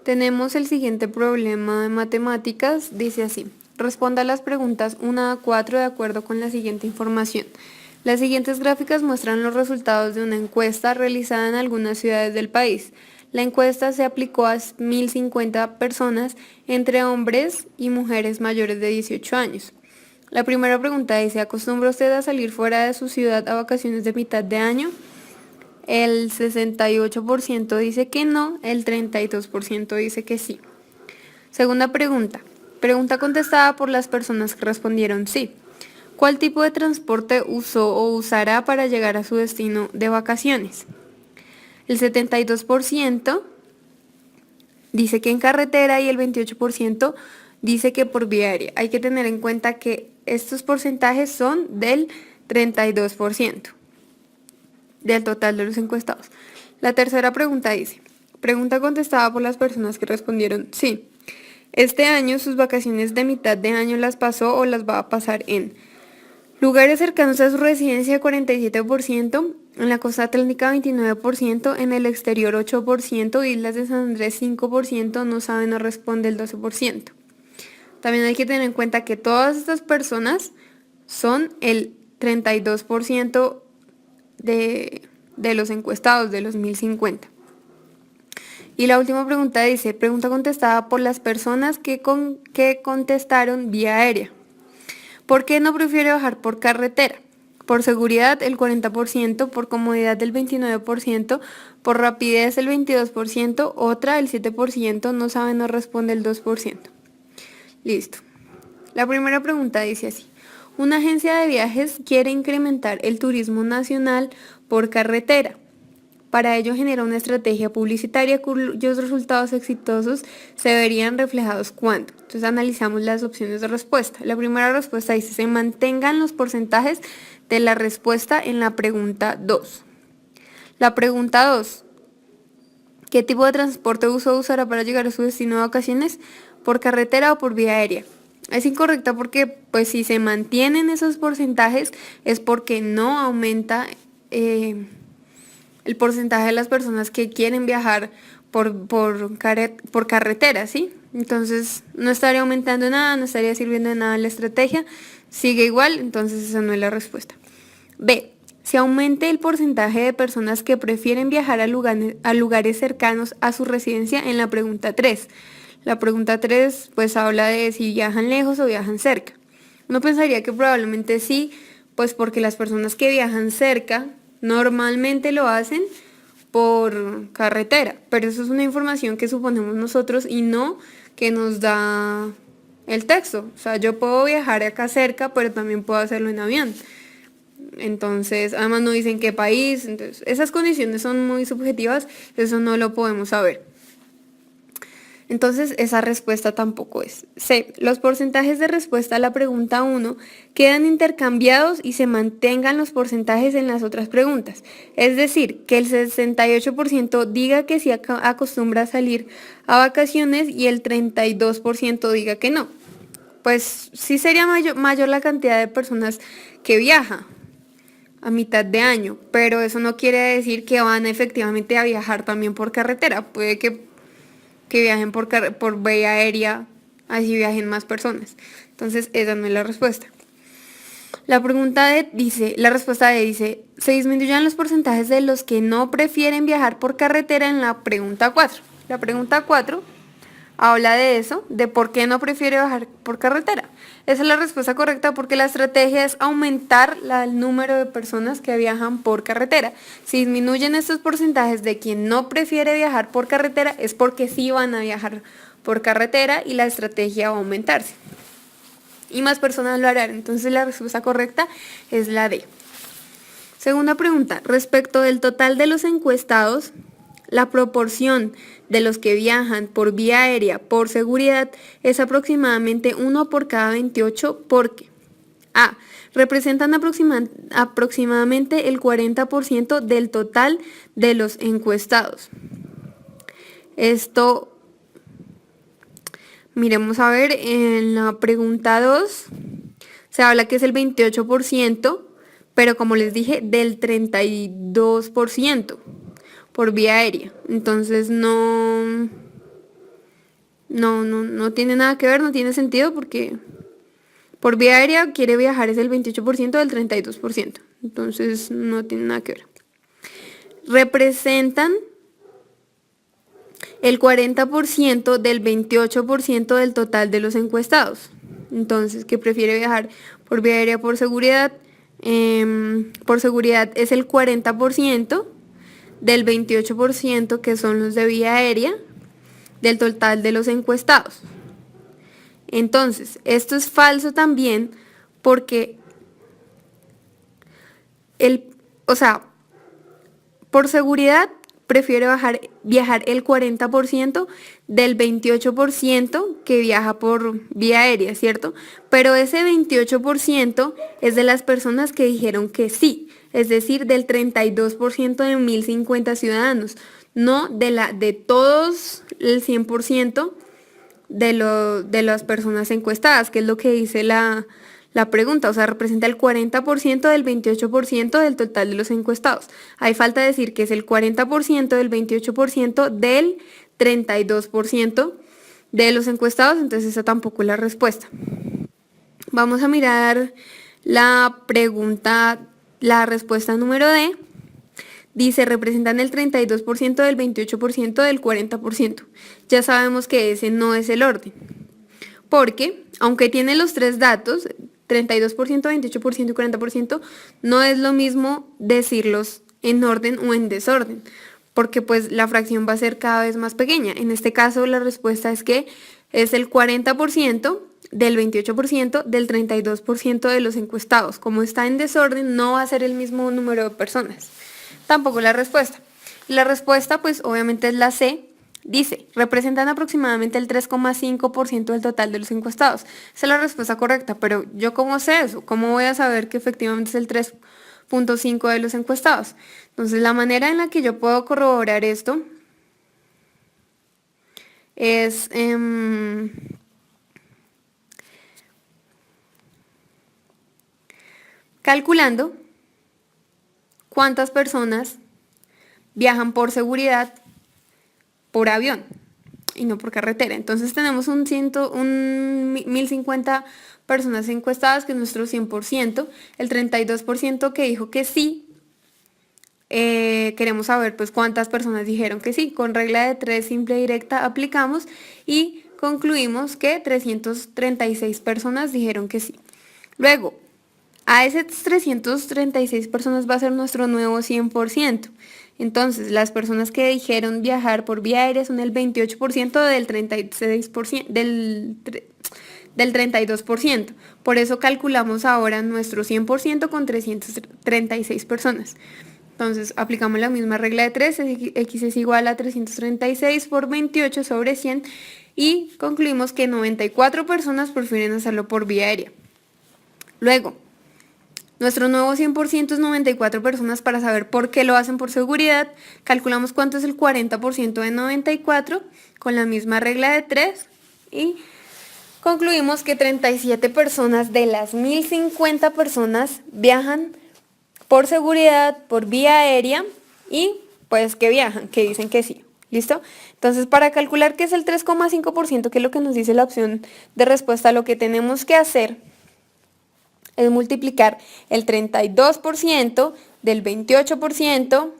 Tenemos el siguiente problema de matemáticas, dice así. Responda a las preguntas 1 a 4 de acuerdo con la siguiente información. Las siguientes gráficas muestran los resultados de una encuesta realizada en algunas ciudades del país. La encuesta se aplicó a 1.050 personas, entre hombres y mujeres mayores de 18 años. La primera pregunta dice, ¿acostumbra usted a salir fuera de su ciudad a vacaciones de mitad de año? El 68% dice que no, el 32% dice que sí. Segunda pregunta. Pregunta contestada por las personas que respondieron sí. ¿Cuál tipo de transporte usó o usará para llegar a su destino de vacaciones? El 72% dice que en carretera y el 28% dice que por vía aérea. Hay que tener en cuenta que estos porcentajes son del 32% del total de los encuestados. La tercera pregunta dice, pregunta contestada por las personas que respondieron sí. Este año sus vacaciones de mitad de año las pasó o las va a pasar en lugares cercanos a su residencia 47%, en la costa atlántica 29%, en el exterior 8%, Islas de San Andrés 5%, no sabe, no responde el 12%. También hay que tener en cuenta que todas estas personas son el 32% de los encuestados, de los 1.050. Y la última pregunta dice, pregunta contestada por las personas que contestaron vía aérea. ¿Por qué no prefiere bajar por carretera? Por seguridad el 40%, por comodidad el 29%, por rapidez el 22%, otra el 7%, no sabe, no responde el 2%. Listo. La primera pregunta dice así. Una agencia de viajes quiere incrementar el turismo nacional por carretera. Para ello genera una estrategia publicitaria cuyos resultados exitosos se verían reflejados cuando. Entonces analizamos las opciones de respuesta. La primera respuesta dice, se mantengan los porcentajes de la respuesta en la pregunta 2. La pregunta 2, ¿qué tipo de transporte usará para llegar a su destino de vacaciones? ¿Por carretera o por vía aérea? Es incorrecta porque pues si se mantienen esos porcentajes es porque no aumenta el porcentaje de las personas que quieren viajar por carretera, ¿sí? Entonces no estaría aumentando nada, no estaría sirviendo de nada la estrategia, sigue igual, entonces esa no es la respuesta. B. Se aumente el porcentaje de personas que prefieren viajar a lugares cercanos a su residencia en la pregunta 3. La pregunta 3 pues habla de si viajan lejos o viajan cerca. Uno pensaría que probablemente sí, pues porque las personas que viajan cerca normalmente lo hacen por carretera, pero eso es una información que suponemos nosotros y no que nos da el texto. O sea, yo puedo viajar acá cerca, pero también puedo hacerlo en avión. Entonces, además no dicen qué país, entonces esas condiciones son muy subjetivas, eso no lo podemos saber. Entonces, esa respuesta tampoco es. C. Los porcentajes de respuesta a la pregunta 1 quedan intercambiados y se mantengan los porcentajes en las otras preguntas. Es decir, que el 68% diga que sí acostumbra a salir a vacaciones y el 32% diga que no. Pues sí sería mayor la cantidad de personas que viaja a mitad de año, pero eso no quiere decir que van efectivamente a viajar también por carretera. Puede que viajen por vía aérea, así viajen más personas. Entonces, esa no es la respuesta. La respuesta D dice, se disminuyen los porcentajes de los que no prefieren viajar por carretera en la pregunta 4. La pregunta 4 habla de eso, de por qué no prefiere viajar por carretera. Esa es la respuesta correcta porque la estrategia es aumentar el número de personas que viajan por carretera. Si disminuyen estos porcentajes de quien no prefiere viajar por carretera es porque sí van a viajar por carretera y la estrategia va a aumentarse. Y más personas lo harán. Entonces la respuesta correcta es la D. Segunda pregunta, respecto del total de los encuestados, la proporción de los que viajan por vía aérea por seguridad es aproximadamente 1 por cada 28 porque A. Representan aproximadamente el 40% del total de los encuestados. Esto, miremos a ver, en la pregunta 2 se habla que es el 28%, pero como les dije, del 32% por vía aérea. Entonces no No tiene nada que ver, no tiene sentido porque por vía aérea quiere viajar es el 28% del 32%. Entonces no tiene nada que ver. Representan el 40% del 28% del total de los encuestados. Entonces, ¿qué prefiere viajar por vía aérea por seguridad? Por seguridad es el 40% del 28% que son los de vía aérea del total de los encuestados. Entonces, esto es falso también porque por seguridad prefiere viajar el 40% del 28% que viaja por vía aérea, ¿cierto? Pero ese 28% es de las personas que dijeron que sí, es decir, del 32% de 1050 ciudadanos, no de todos el 100% de las personas encuestadas, que es lo que dice la pregunta, o sea, representa el 40% del 28% del total de los encuestados. Ahí falta decir que es el 40% del 28% del 32% de los encuestados, entonces esa tampoco es la respuesta. Vamos a mirar la pregunta, la respuesta número D. Dice, representan el 32% del 28% del 40%. Ya sabemos que ese no es el orden. Porque, aunque tiene los tres datos, 32%, 28% y 40%, no es lo mismo decirlos en orden o en desorden, porque pues la fracción va a ser cada vez más pequeña. En este caso la respuesta es que es el 40% del 28% del 32% de los encuestados. Como está en desorden, no va a ser el mismo número de personas. Tampoco la respuesta. La respuesta pues obviamente es la C. Dice, representan aproximadamente el 3,5% del total de los encuestados. Esa es la respuesta correcta, pero ¿yo cómo sé eso? ¿Cómo voy a saber que efectivamente es el 3,5% de los encuestados? Entonces, la manera en la que yo puedo corroborar esto es calculando cuántas personas viajan por seguridad por avión y no por carretera. Entonces tenemos un 1050 personas encuestadas, que es nuestro 100%, el 32% que dijo que sí. Queremos saber pues cuántas personas dijeron que sí. Con regla de 3 simple y directa aplicamos y concluimos que 336 personas dijeron que sí. Luego, a esas 336 personas va a ser nuestro nuevo 100%. Entonces, las personas que dijeron viajar por vía aérea son el 28% del 36%, del 32%. Por eso calculamos ahora nuestro 100% con 336 personas. Entonces, aplicamos la misma regla de 3, x es igual a 336 por 28 sobre 100 y concluimos que 94 personas prefieren hacerlo por vía aérea. Luego, nuestro nuevo 100% es 94 personas. Para saber por qué lo hacen por seguridad, calculamos cuánto es el 40% de 94 con la misma regla de 3 y concluimos que 37 personas de las 1050 personas viajan por seguridad, por vía aérea y pues que viajan, que dicen que sí. ¿Listo? Entonces, para calcular qué es el 3,5%, que es lo que nos dice la opción de respuesta, lo que tenemos que hacer es multiplicar el 32% del 28%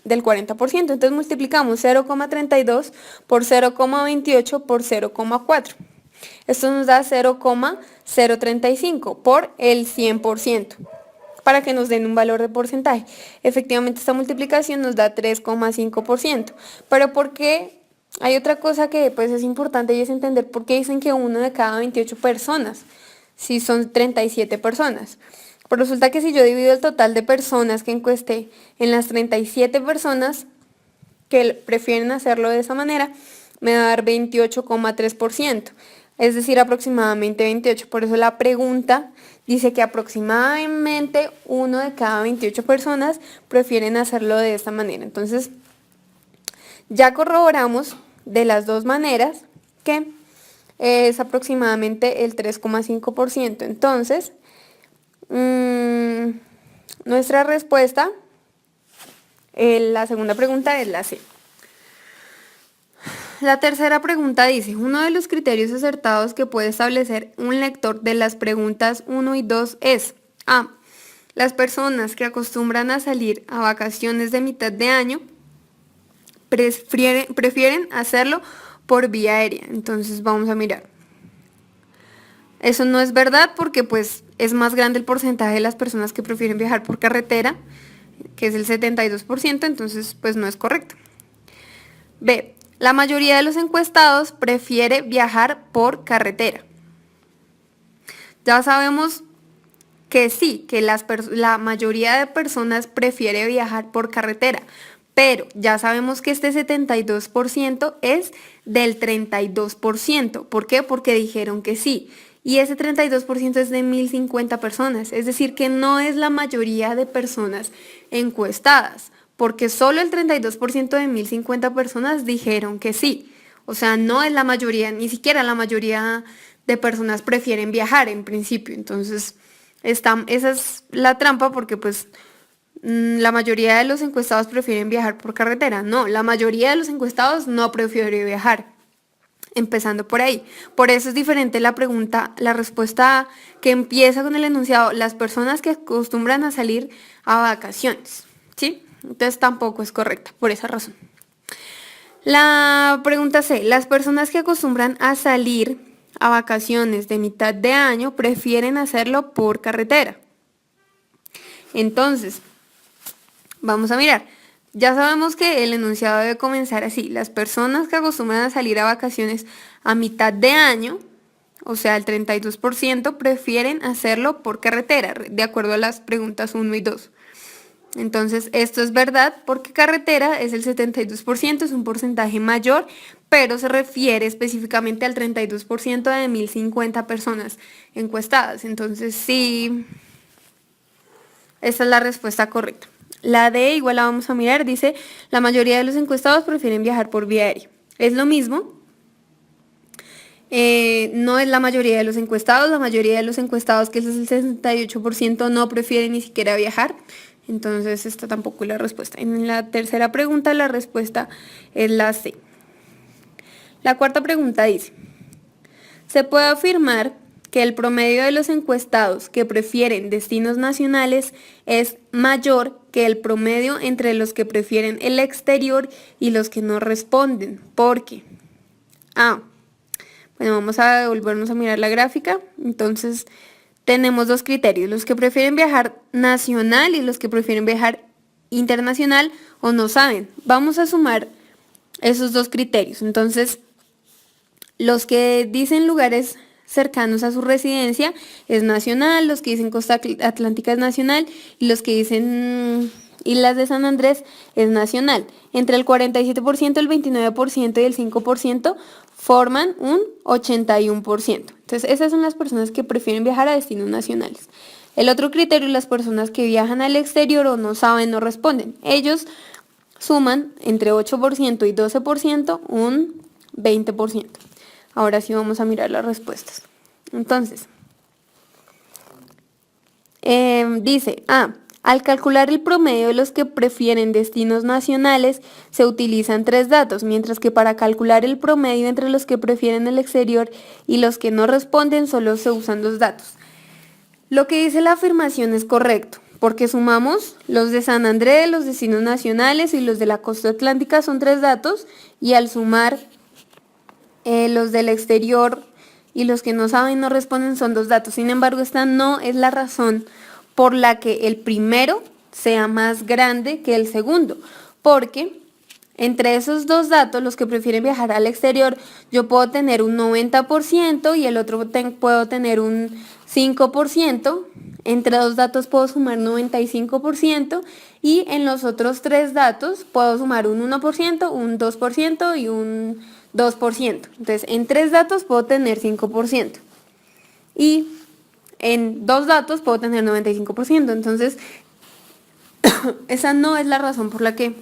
del 40%. Entonces multiplicamos 0,32 por 0,28 por 0,4. Esto nos da 0,035 por el 100%, para que nos den un valor de porcentaje. Efectivamente, esta multiplicación nos da 3,5%. Pero ¿por qué? Hay otra cosa que pues es importante y es entender por qué dicen que uno de cada 28 personas, si son 37 personas. Pues resulta que si yo divido el total de personas que encuesté en las 37 personas que prefieren hacerlo de esa manera, me va a dar 28,3%. Es decir, aproximadamente 28. Por eso la pregunta dice que aproximadamente uno de cada 28 personas prefieren hacerlo de esta manera. Entonces, ya corroboramos de las dos maneras que es aproximadamente el 3,5%. Entonces, nuestra respuesta, la segunda pregunta es la C. La tercera pregunta dice, uno de los criterios acertados que puede establecer un lector de las preguntas 1 y 2 es A. Las personas que acostumbran a salir a vacaciones de mitad de año prefieren hacerlo por vía aérea. Entonces vamos a mirar. Eso no es verdad porque pues es más grande el porcentaje de las personas que prefieren viajar por carretera, que es el 72%, entonces pues no es correcto. B. La mayoría de los encuestados prefiere viajar por carretera. Ya sabemos que sí, que la mayoría de personas prefiere viajar por carretera, pero ya sabemos que este 72% es del 32%. ¿Por qué? Porque dijeron que sí. Y ese 32% es de 1050 personas, es decir, que no es la mayoría de personas encuestadas, porque solo el 32% de 1050 personas dijeron que sí. O sea, no es la mayoría, ni siquiera la mayoría de personas prefieren viajar en principio. Entonces, esa es la trampa porque pues la mayoría de los encuestados prefieren viajar por carretera. No, la mayoría de los encuestados no prefiere viajar. Empezando por ahí. Por eso es diferente la pregunta, la respuesta A, que empieza con el enunciado, las personas que acostumbran a salir a vacaciones. ¿Sí? Entonces tampoco es correcta, por esa razón. La pregunta C, las personas que acostumbran a salir a vacaciones de mitad de año prefieren hacerlo por carretera. Entonces, vamos a mirar. Ya sabemos que el enunciado debe comenzar así. Las personas que acostumbran a salir a vacaciones a mitad de año, o sea, el 32%, prefieren hacerlo por carretera, de acuerdo a las preguntas 1 y 2. Entonces, esto es verdad porque carretera es el 72%, es un porcentaje mayor, pero se refiere específicamente al 32% de 1050 personas encuestadas. Entonces, sí, esta es la respuesta correcta. La D, igual la vamos a mirar, dice, la mayoría de los encuestados prefieren viajar por vía aérea. Es lo mismo. No es la mayoría de los encuestados, la mayoría de los encuestados, que es el 68%, no prefieren ni siquiera viajar. Entonces, esta tampoco es la respuesta. En la tercera pregunta, la respuesta es la C. La cuarta pregunta dice, se puede afirmar que el promedio de los encuestados que prefieren destinos nacionales es mayor que el promedio entre los que prefieren el exterior y los que no responden. ¿Por qué? Bueno, vamos a volvernos a mirar la gráfica. Entonces, tenemos dos criterios, los que prefieren viajar nacional y los que prefieren viajar internacional o no saben. Vamos a sumar esos dos criterios. Entonces, los que dicen lugares cercanos a su residencia es nacional, los que dicen costa atlántica es nacional y los que dicen Islas de San Andrés es nacional. Entre el 47%, el 29% y el 5% forman un 81%. Entonces, esas son las personas que prefieren viajar a destinos nacionales. El otro criterio es las personas que viajan al exterior o no saben, no responden. Ellos suman entre 8% y 12% un 20%. Ahora sí vamos a mirar las respuestas. Entonces, dice, al calcular el promedio de los que prefieren destinos nacionales, se utilizan 3 datos, mientras que para calcular el promedio entre los que prefieren el exterior y los que no responden, solo se usan 2 datos. Lo que dice la afirmación es correcto, porque sumamos los de San Andrés, los destinos nacionales y los de la costa atlántica son 3 datos, y al sumar los del exterior y los que no saben, no responden son 2 datos. Sin embargo, esta no es la razón por la que el primero sea más grande que el segundo, porque entre esos 2 datos, los que prefieren viajar al exterior, yo puedo tener un 90% y el otro puedo tener un 5%. Entre 2 datos puedo sumar 95% y en los otros 3 datos puedo sumar un 1%, un 2% y un 2%. Entonces, en 3 datos puedo tener 5%. Y en 2 datos puedo tener 95%. Entonces, esa no es la razón por la que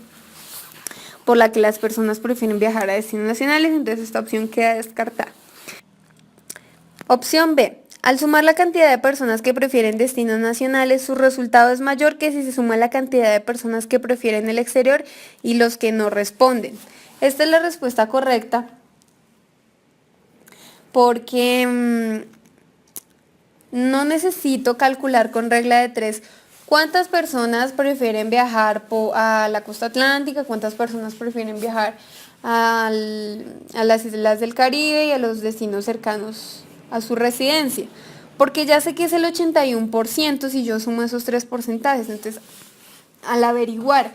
las personas prefieren viajar a destinos nacionales. Entonces, esta opción queda descartada. Opción B. Al sumar la cantidad de personas que prefieren destinos nacionales, su resultado es mayor que si se suma la cantidad de personas que prefieren el exterior y los que no responden. Esta es la respuesta correcta porque no necesito calcular con regla de 3 cuántas personas prefieren viajar a la costa atlántica, cuántas personas prefieren viajar a las islas del Caribe y a los destinos cercanos a su residencia. Porque ya sé que es el 81% si yo sumo esos tres porcentajes. Entonces, al averiguar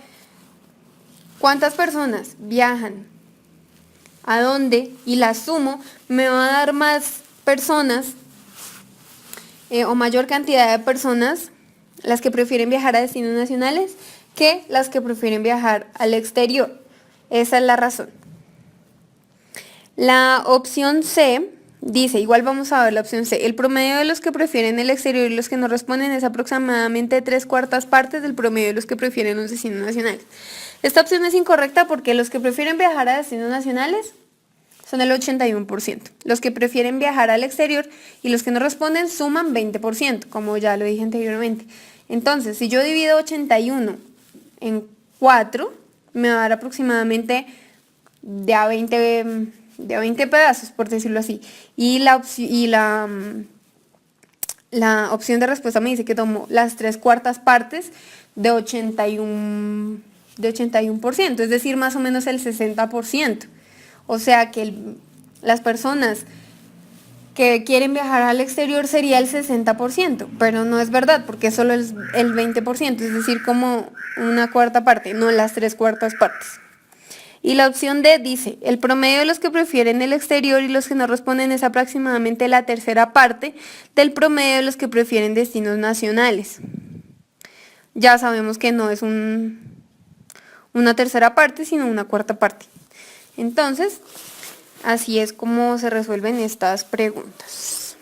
cuántas personas viajan a dónde y las sumo, me va a dar más personas o mayor cantidad de personas las que prefieren viajar a destinos nacionales que las que prefieren viajar al exterior. Esa es la razón. La opción C dice, igual vamos a ver la opción C, el promedio de los que prefieren el exterior y los que no responden es aproximadamente 3/4 partes del promedio de los que prefieren los destinos nacionales. Esta opción es incorrecta porque los que prefieren viajar a destinos nacionales son el 81%. Los que prefieren viajar al exterior y los que no responden suman 20%, como ya lo dije anteriormente. Entonces, si yo divido 81 en 4, me va a dar aproximadamente de a 20 pedazos, por decirlo así. Y la opción de respuesta me dice que tomo las 3/4 partes de 81%, es decir, más o menos el 60%. O sea que las personas que quieren viajar al exterior sería el 60%, pero no es verdad porque solo es el 20%, es decir, como una cuarta parte, no las 3/4 partes. Y la opción D dice, el promedio de los que prefieren el exterior y los que no responden es aproximadamente la tercera parte del promedio de los que prefieren destinos nacionales. Ya sabemos que no es una tercera parte, sino una cuarta parte. Entonces, así es como se resuelven estas preguntas.